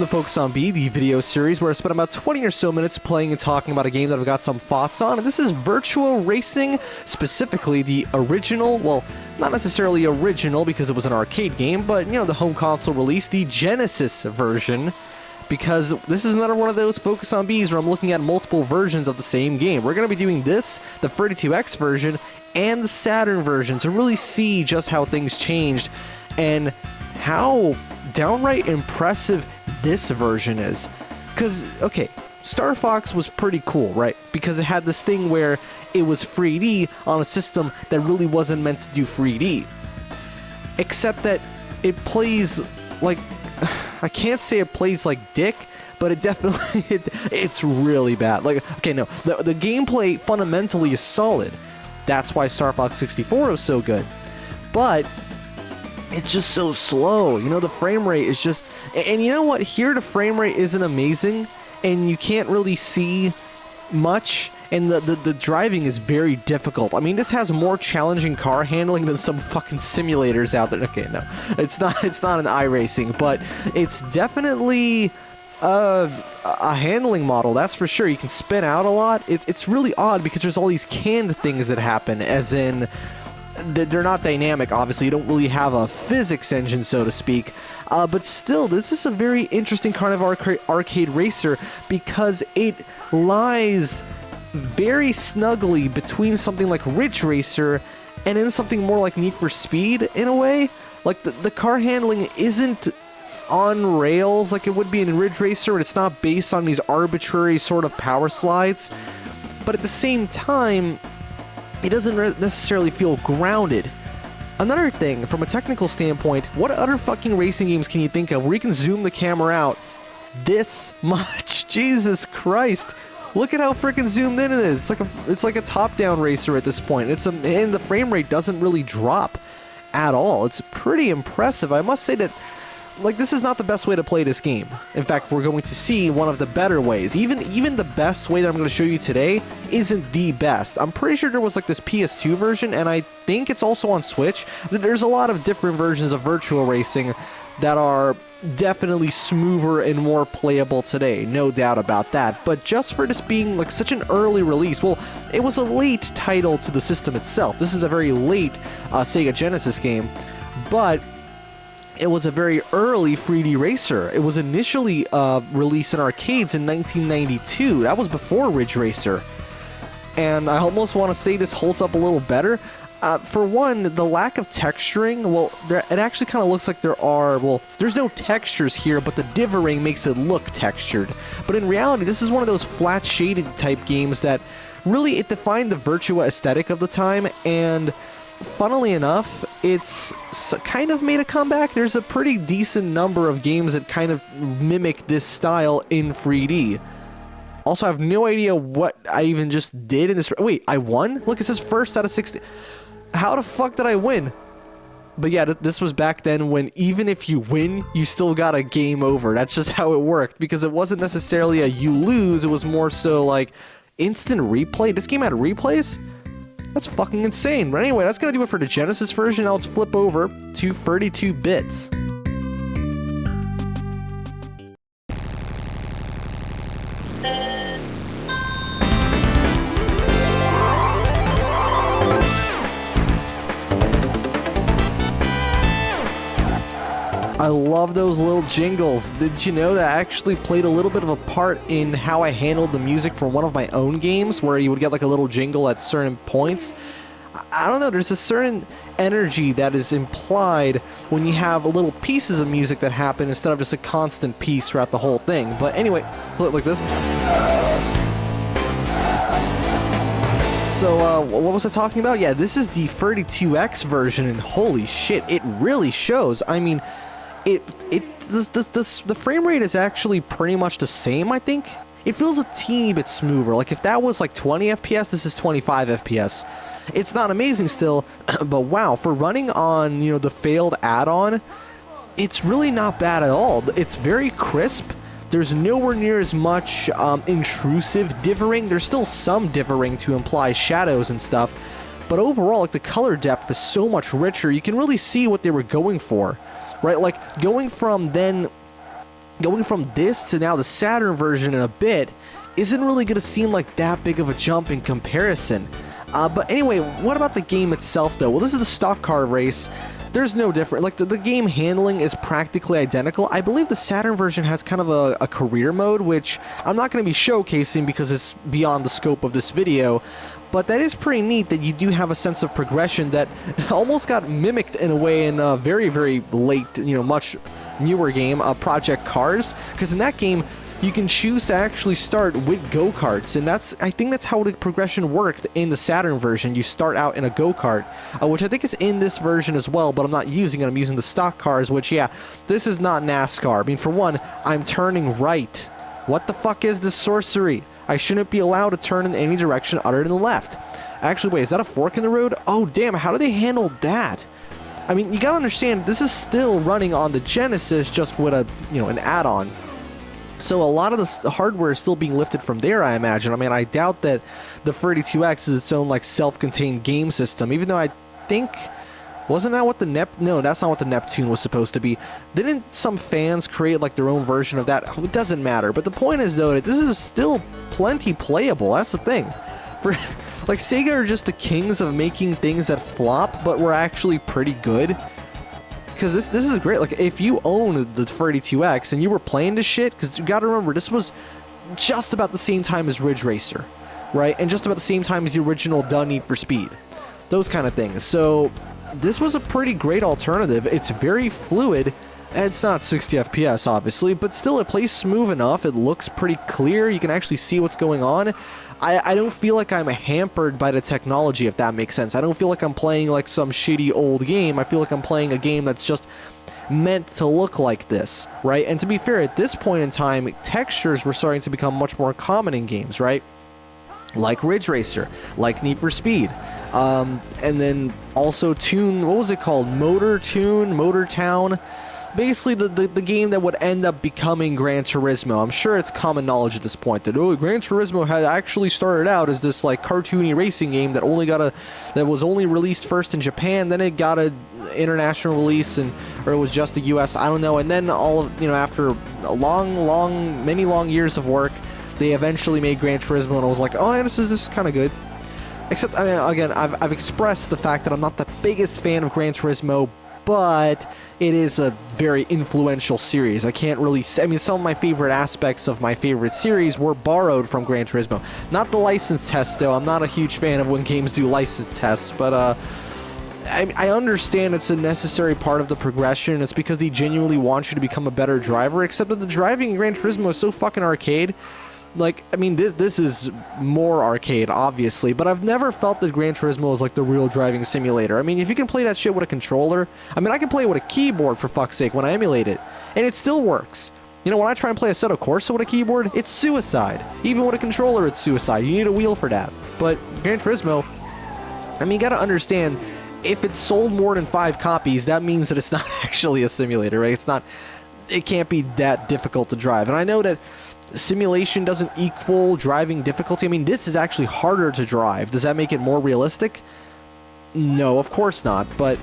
Focus on B, the video series where I spent about 20 or so minutes playing and talking about a game that I've got some thoughts on. And this is Virtua Racing, specifically the original, well, not necessarily original because it was an arcade game, but, you know, the home console release, the Genesis version, because this is another one of those Focus on Bs where I'm looking at multiple versions of the same game. We're going to be doing this, the 32X version, and the Saturn version to really see just how things changed and how downright impressive this version is. Because, okay, Star Fox was pretty cool, right? Because it had this thing where it was 3D on a system that really wasn't meant to do 3D. Except that it plays like... I can't say it plays like dick, but it definitely... it's really bad. Like, okay, no. The gameplay fundamentally is solid. That's why Star Fox 64 was so good. But... it's just so slow, you know, the frame rate is just... And you know what, here the frame rate isn't amazing, and you can't really see much, and the driving is very difficult. I mean, this has more challenging car handling than some fucking simulators out there. Okay, no, it's not an iRacing, but it's definitely a handling model, that's for sure. You can spin out a lot. It's really odd because there's all these canned things that happen, as in... they're not dynamic, obviously. You don't really have a physics engine, so to speak. But still, this is a very interesting kind of arcade racer because it lies very snugly between something like Ridge Racer and in something more like Need for Speed, in a way. Like, the car handling isn't on rails like it would be in Ridge Racer, and it's not based on these arbitrary sort of power slides. But at the same time... it doesn't necessarily feel grounded. Another thing, from a technical standpoint, what other fucking racing games can you think of where you can zoom the camera out this much? Jesus Christ. Look at how freaking zoomed in it is. It's like a top-down racer at this point. And the frame rate doesn't really drop at all. It's pretty impressive. I must say that, like, this is not the best way to play this game. In fact, we're going to see one of the better ways. Even the best way that I'm going to show you today isn't the best. I'm pretty sure there was like this PS2 version, and I think it's also on Switch. There's a lot of different versions of Virtua Racing that are definitely smoother and more playable today, no doubt about that. But just for this being like such an early release, well, it was a late title to the system itself. This is a very late Sega Genesis game, but... it was a very early 3D racer. It was initially released in arcades in 1992. That was before Ridge Racer. And I almost want to say this holds up a little better. For one, the lack of texturing, well, it actually kind of looks like there's no textures here, but the differing makes it look textured. But in reality, this is one of those flat shaded type games that really, it defined the Virtua aesthetic of the time, and... funnily enough, it's kind of made a comeback. There's a pretty decent number of games that kind of mimic this style in 3D. Also, I have no idea what I even just did in this... wait, I won? Look, it says first out of 60. How the fuck did I win? But yeah, this was back then when even if you win, you still got a game over. That's just how it worked, because it wasn't necessarily a you lose. It was more so like instant replay. This game had replays? That's fucking insane. But anyway, that's going to do it for the Genesis version. Now let's flip over to 32 bits. I love those little jingles. Did you know that I actually played a little bit of a part in how I handled the music for one of my own games, where you would get like a little jingle at certain points? I don't know, there's a certain energy that is implied when you have little pieces of music that happen instead of just a constant piece throughout the whole thing. But anyway, flip like this. So, what was I talking about? Yeah, this is the 32X version, and holy shit, it really shows. I mean... the frame rate is actually pretty much the same, I think. It feels a teeny bit smoother. Like, if that was like 20 FPS, this is 25 FPS. It's not amazing still, but wow, for running on, you know, the failed add-on, it's really not bad at all. It's very crisp. There's nowhere near as much intrusive differing. There's still some differing to imply shadows and stuff, but overall, like, the color depth is so much richer. You can really see what they were going for. Right, like, going from then going from this to now the Saturn version in a bit isn't really going to seem like that big of a jump in comparison. But anyway, what about the game itself though? Well, this is the stock car race. There's no different, like the game handling is practically identical. I believe the Saturn version has kind of a career mode, which I'm not going to be showcasing because it's beyond the scope of this video. But that is pretty neat that you do have a sense of progression that almost got mimicked in a way in a very, very late, much newer game, Project Cars. Because in that game, you can choose to actually start with go-karts, and I think that's how the progression worked in the Saturn version. You start out in a go-kart, which I think is in this version as well, but I'm not using it. I'm using the stock cars, which, yeah, this is not NASCAR. I mean, for one, I'm turning right. What the fuck is this sorcery? I shouldn't be allowed to turn in any direction other than the left. Actually, wait, is that a fork in the road? Oh, damn, how do they handle that? I mean, you gotta understand, this is still running on the Genesis, just with a, an add-on. So a lot of the hardware is still being lifted from there, I imagine. I mean, I doubt that the 32X is its own, like, self-contained game system, even though I think... Wasn't that what the No, that's not what the Neptune was supposed to be. Didn't some fans create, like, their own version of that? It doesn't matter. But the point is, though, that this is still plenty playable. That's the thing. Like, Sega are just the kings of making things that flop, but were actually pretty good. Because this is great. Like, if you own the 32X and you were playing this shit, because you gotta remember, this was just about the same time as Ridge Racer, right? And just about the same time as the original Need for Speed. Those kind of things. So, this was a pretty great alternative. It's very fluid. It's not 60 FPS, obviously, but still, it plays smooth enough. It looks pretty clear. You can actually see what's going on. I don't feel like I'm hampered by the technology, if that makes sense. I don't feel like I'm playing like some shitty old game. I feel like I'm playing a game that's just meant to look like this, right? And to be fair, at this point in time, textures were starting to become much more common in games, right? Like Ridge Racer, like Need for Speed. And then also what was it called? Motor Town. Basically, the game that would end up becoming Gran Turismo. I'm sure it's common knowledge at this point that, Gran Turismo had actually started out as this, like, cartoony racing game that was only released first in Japan, then it got an international release, or it was just the US, I don't know, and then after many long years of work, they eventually made Gran Turismo, and I was like, oh, this is kind of good. Except, I mean, again, I've expressed the fact that I'm not the biggest fan of Gran Turismo, but it is a very influential series. I can't really say, I mean, some of my favorite aspects of my favorite series were borrowed from Gran Turismo. Not the license test, though. I'm not a huge fan of when games do license tests, but I understand it's a necessary part of the progression. It's because they genuinely want you to become a better driver, except that the driving in Gran Turismo is so fucking arcade. Like, I mean, this is more arcade, obviously, but I've never felt that Gran Turismo is like the real driving simulator. I mean, if you can play that shit with a controller, I mean, I can play it with a keyboard, for fuck's sake, when I emulate it, and it still works. When I try and play Assetto Corsa with a keyboard, it's suicide. Even with a controller, it's suicide. You need a wheel for that. But Gran Turismo, I mean, you gotta understand, if it sold more than 5 copies, that means that it's not actually a simulator, right? It can't be that difficult to drive. And I know that simulation doesn't equal driving difficulty. I mean, this is actually harder to drive. Does that make it more realistic? No, of course not, but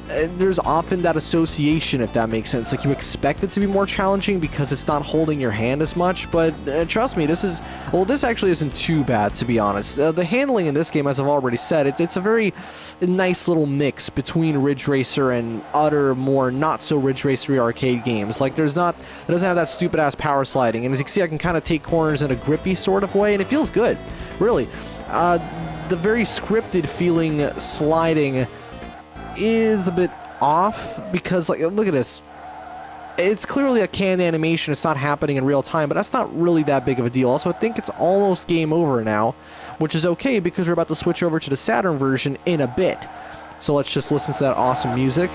there's often that association, if that makes sense. Like, you expect it to be more challenging because it's not holding your hand as much, but trust me, this actually isn't too bad, to be honest. The handling in this game, as I've already said, it's a very nice little mix between Ridge Racer and other more not so Ridge Racer arcade games. Like, it doesn't have that stupid ass power sliding, and as you can see, I can kind of take corners in a grippy sort of way, and it feels good, really. The very scripted feeling sliding is a bit off because, like, look at this. It's clearly a canned animation. It's not happening in real time, but that's not really that big of a deal. Also, I think it's almost game over now, which is okay because we're about to switch over to the Saturn version in a bit. So let's just listen to that awesome music.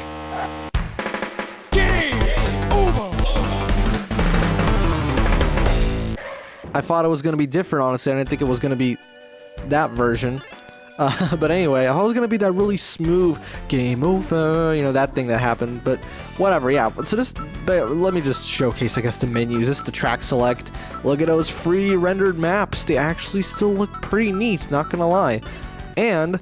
Game over. I thought it was going to be different, honestly. I didn't think it was going to be that version. But anyway, I was going to be that really smooth game over, that thing that happened, but whatever, yeah. So let me just showcase, I guess, the menus. This is the track select. Look at those free rendered maps. They actually still look pretty neat, not going to lie. And,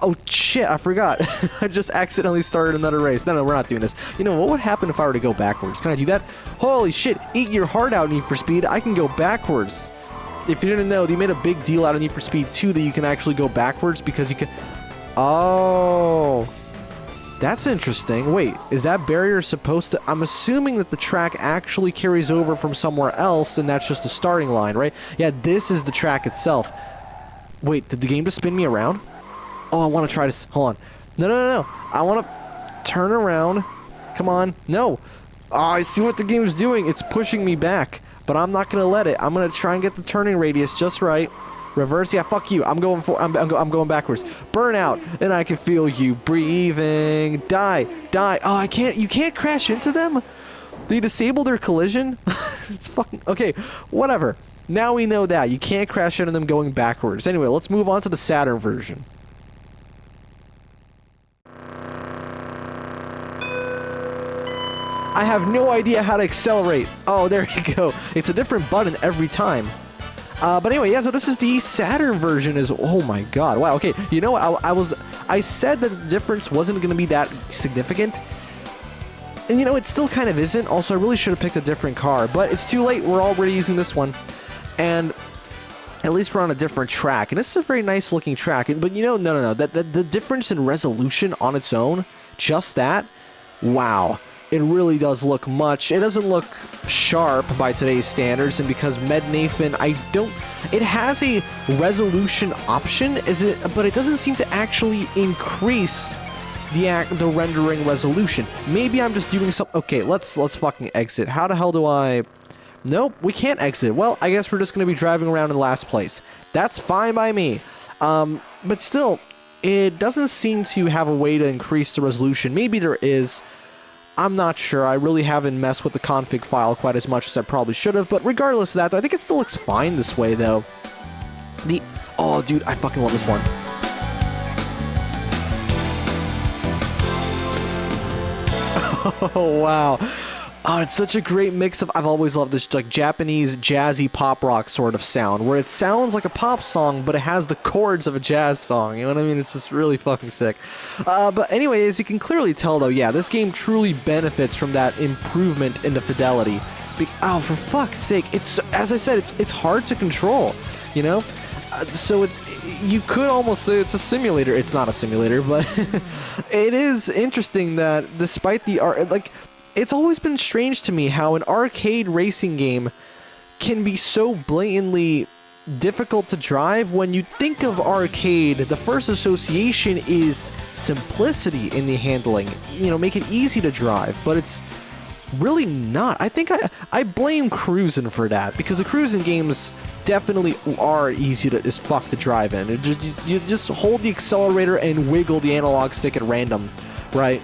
Oh, shit, I forgot. I just accidentally started another race. No, we're not doing this. You know, what would happen if I were to go backwards? Can I do that? Holy shit, eat your heart out, Need for Speed. I can go backwards. If you didn't know, they made a big deal out of Need for Speed 2 that you can actually go backwards because you can... Oh... That's interesting. Wait, is that barrier supposed to... I'm assuming that the track actually carries over from somewhere else, and that's just the starting line, right? Yeah, this is the track itself. Wait, did the game just spin me around? Oh, I want to try this. Hold on. No. I want to turn around. Come on. No. Oh, I see what the game's doing. It's pushing me back, but I'm not going to let it. I'm going to try and get the turning radius just right. Reverse, yeah, fuck you. I'm going going backwards. Burnout, and I can feel you breathing. Die. Oh, I can't. You can't crash into them. They disable their collision. It's fucking okay. Whatever. Now we know that you can't crash into them going backwards. Anyway, let's move on to the Saturn version. I have no idea how to accelerate. Oh, there you go. It's a different button every time. But anyway, yeah, so this is the Saturn version oh my god, wow, okay, you know what, I said that the difference wasn't going to be that significant, and you know, it still kind of isn't. Also, I really should have picked a different car, but it's too late, we're already using this one, and at least we're on a different track, and this is a very nice looking track, but you know, no, the difference in resolution on its own, just that, wow. It really does look it doesn't look sharp by today's standards, and because Mednathan, it has a resolution option, but it doesn't seem to actually increase the rendering resolution. Maybe I'm just doing some, okay, let's fucking exit. How the hell do I, nope, we can't exit. Well, I guess we're just going to be driving around in last place. That's fine by me. But still, it doesn't seem to have a way to increase the resolution. Maybe there is. I'm not sure. I really haven't messed with the config file quite as much as I probably should have, but regardless of that, I think it still looks fine this way, though. Oh, dude, I fucking love this one. Oh, wow. Oh, it's such a great mix of... I've always loved this, like, Japanese jazzy pop rock sort of sound, where it sounds like a pop song, but it has the chords of a jazz song, you know what I mean? It's just really fucking sick. But anyway, as you can clearly tell, though, yeah, this game truly benefits from that improvement in the fidelity. Oh, for fuck's sake, it's, as I said, it's hard to control, you know? So you could almost say it's a simulator. It's not a simulator, but it is interesting that despite the art, like... It's always been strange to me how an arcade racing game can be so blatantly difficult to drive. When you think of arcade, the first association is simplicity in the handling. You know, make it easy to drive, but it's really not. I think I blame cruising for that, because the cruising games definitely are easy as fuck to drive in. You just hold the accelerator and wiggle the analog stick at random, right?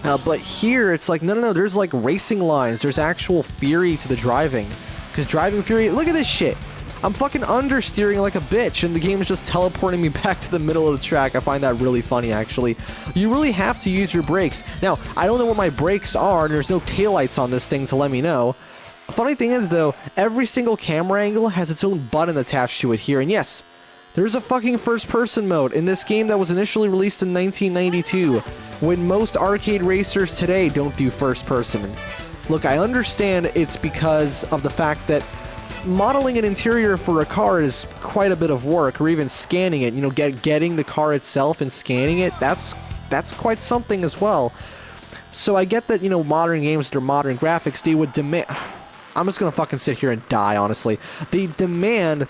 But here, it's like, no, there's like racing lines. There's actual fury to the driving. Because driving fury, look at this shit. I'm fucking understeering like a bitch, and the game is just teleporting me back to the middle of the track. I find that really funny, actually. You really have to use your brakes. Now, I don't know what my brakes are, and there's no taillights on this thing to let me know. Funny thing is, though, every single camera angle has its own button attached to it here, and yes, there's a fucking first-person mode in this game that was initially released in 1992, when most arcade racers today don't do first-person. Look, I understand it's because of the fact that modeling an interior for a car is quite a bit of work, or even scanning it, you know, getting the car itself and scanning it, that's quite something as well. So I get that, you know, modern games with their modern graphics, they would demand... I'm just gonna fucking sit here and die, honestly. They demand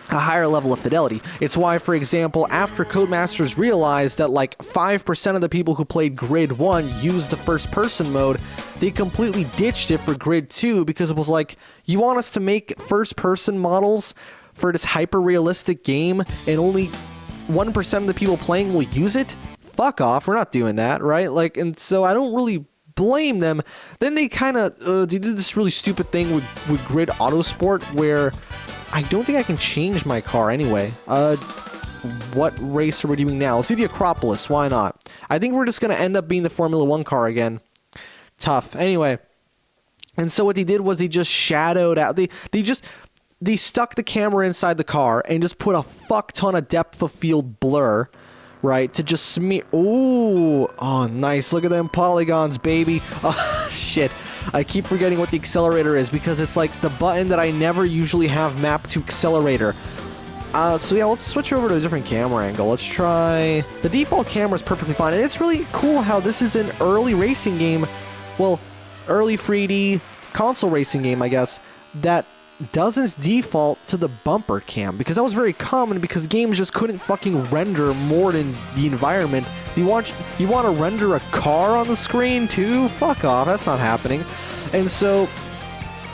a higher level of fidelity. It's why, for example, after Codemasters realized that like 5% of the people who played Grid 1 used the first-person mode, they completely ditched it for Grid 2, because it was like, you want us to make first-person models for this hyper-realistic game and only 1% of the people playing will use it? Fuck off, we're not doing that, right? Like, and so I don't really blame them. Then they kind of, they did this really stupid thing with Grid Autosport, where I don't think I can change my car anyway. What race are we doing now? Let's do the Acropolis. Why not? I think we're just going to end up being the Formula 1 car again. Tough. Anyway. And so what they did was they just shadowed out. They stuck the camera inside the car and just put a fuck ton of depth of field blur right, to just smear. Ooh, oh, nice. Look at them polygons, baby. Oh, shit. I keep forgetting what the accelerator is because it's like the button that I never usually have mapped to accelerator. So yeah, let's switch over to a different camera angle. Let's try... The default camera is perfectly fine, and it's really cool how this is an early racing game, well, early 3D console racing game, I guess, that doesn't default to the bumper cam, because that was very common because games just couldn't fucking render more than the environment. You want to render a car on the screen too? Fuck off, that's not happening. And so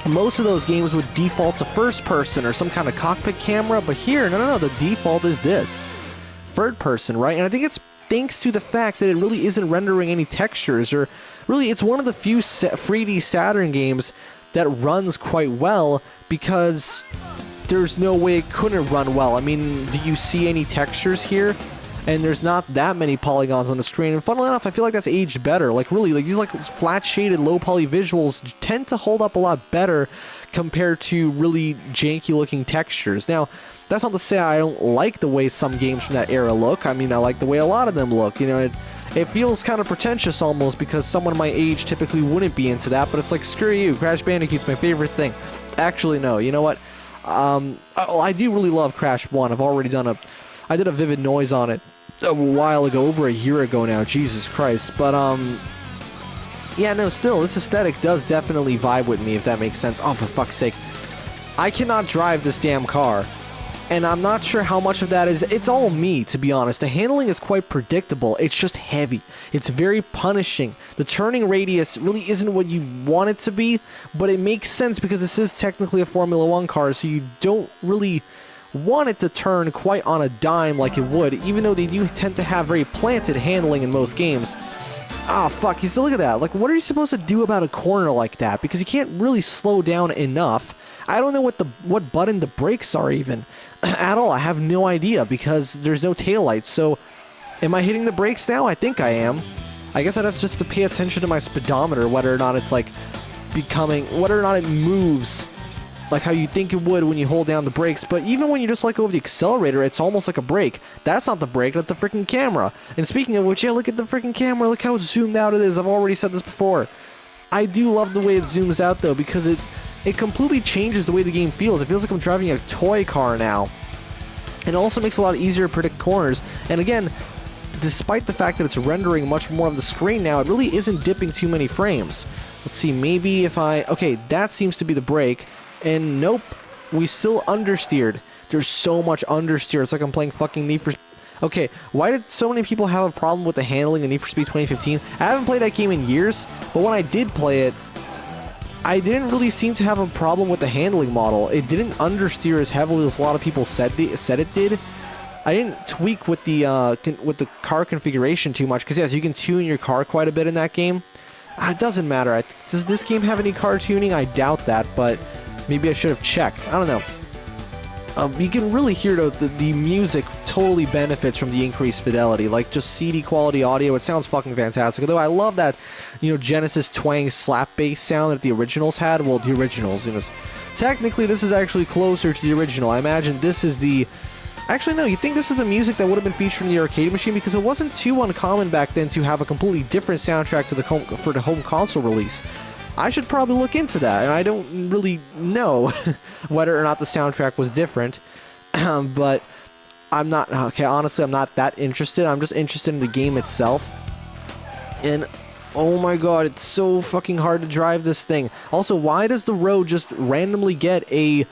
most of those games would default to first person or some kind of cockpit camera, but here, no, the default is this. Third person, right? And I think it's thanks to the fact that it really isn't rendering any textures, or really it's one of the few 3D Saturn games that runs quite well, because there's no way it couldn't run well. I mean, do you see any textures here? And there's not that many polygons on the screen, and funnily enough, I feel like that's aged better. Like, really, like these like flat shaded, low poly visuals tend to hold up a lot better compared to really janky looking textures. Now, that's not to say I don't like the way some games from that era look. I mean, I like the way a lot of them look. You know, it feels kind of pretentious almost, because someone my age typically wouldn't be into that, but it's like, screw you, Crash Bandicoot's my favorite thing. Actually, no, you know what? I do really love Crash 1. I did a Vivid Noise on it a while ago, over a year ago now, Jesus Christ. But, yeah, no, still, this aesthetic does definitely vibe with me, if that makes sense. Oh, for fuck's sake. I cannot drive this damn car. And I'm not sure how much of that is... It's all me, to be honest. The handling is quite predictable. It's just heavy. It's very punishing. The turning radius really isn't what you want it to be, but it makes sense because this is technically a Formula 1 car, so you don't really want it to turn quite on a dime like it would, even though they do tend to have very planted handling in most games. Ah, fuck. You see, look at that. Like, what are you supposed to do about a corner like that? Because you can't really slow down enough. I don't know what button the brakes are even at all. I have no idea because there's no taillights. So, am I hitting the brakes now? I think I am. I guess I'd have just to pay attention to my speedometer, whether or not it's like whether or not it moves like how you think it would when you hold down the brakes. But even when you just let go of the accelerator, it's almost like a brake. That's not the brake, that's the freaking camera. And speaking of which, yeah, look at the freaking camera. Look how zoomed out it is. I've already said this before. I do love the way it zooms out, though, because it completely changes the way the game feels. It feels like I'm driving a toy car now. And it also makes it a lot easier to predict corners. And again, despite the fact that it's rendering much more of the screen now, it really isn't dipping too many frames. Let's see, maybe if okay, that seems to be the brake. And nope, we still understeered. There's so much understeer. It's like I'm playing fucking Need for... Okay, why did so many people have a problem with the handling of Need for Speed 2015? I haven't played that game in years, but when I did play it, I didn't really seem to have a problem with the handling model. It didn't understeer as heavily as a lot of people said it did. I didn't tweak with the car configuration too much, because yes, you can tune your car quite a bit in that game. It doesn't matter. Does this game have any car tuning? I doubt that, but maybe I should have checked. I don't know. You can really hear the music totally benefits from the increased fidelity, like just CD quality audio. It sounds fucking fantastic. Although I love that, Genesis twang slap bass sound that the originals had. Well, the originals, technically this is actually closer to the original. I imagine this is the... Actually, no, you think this is the music that would have been featured in the arcade machine, because it wasn't too uncommon back then to have a completely different soundtrack for the home console release. I should probably look into that, and I don't really know whether or not the soundtrack was different, but I'm not, okay, honestly, I'm not that interested. I'm just interested in the game itself, and oh my god, it's so fucking hard to drive this thing. Also, why does the road just randomly get a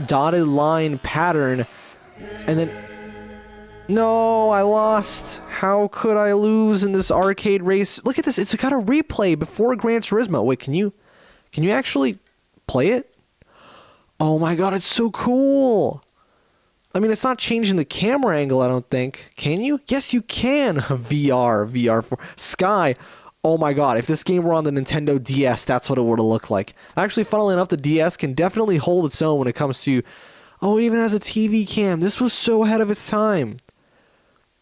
dotted line pattern, and then... No, I lost. How could I lose in this arcade race? Look at this. It's got a replay before Gran Turismo. Wait, can you actually play it? Oh my god, it's so cool. I mean, it's not changing the camera angle, I don't think. Can you? Yes, you can. VR4. Sky. Oh my god, if this game were on the Nintendo DS, that's what it would have looked like. Actually, funnily enough, the DS can definitely hold its own when it comes to... Oh, it even has a TV cam. This was so ahead of its time.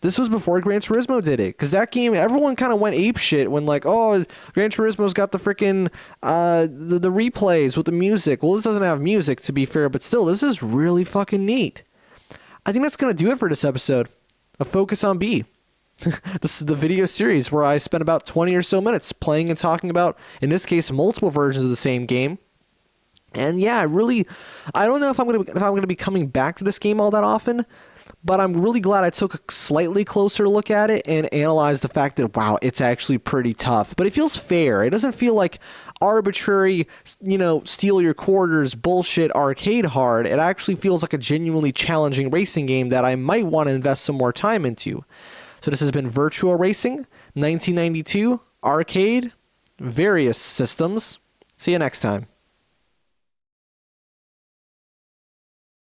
This was before Gran Turismo did it, because that game, everyone kind of went apeshit when, like, oh, Gran Turismo's got the freaking, the replays with the music. Well, this doesn't have music, to be fair, but still, this is really fucking neat. I think that's going to do it for this episode of Focus on B. This is the video series where I spent about 20 or so minutes playing and talking about, in this case, multiple versions of the same game. And yeah, I don't know if I'm gonna be coming back to this game all that often, but I'm really glad I took a slightly closer look at it and analyzed the fact that, wow, it's actually pretty tough. But it feels fair. It doesn't feel like arbitrary, steal your quarters bullshit arcade hard. It actually feels like a genuinely challenging racing game that I might want to invest some more time into. So this has been Virtua Racing, 1992, arcade, various systems. See you next time.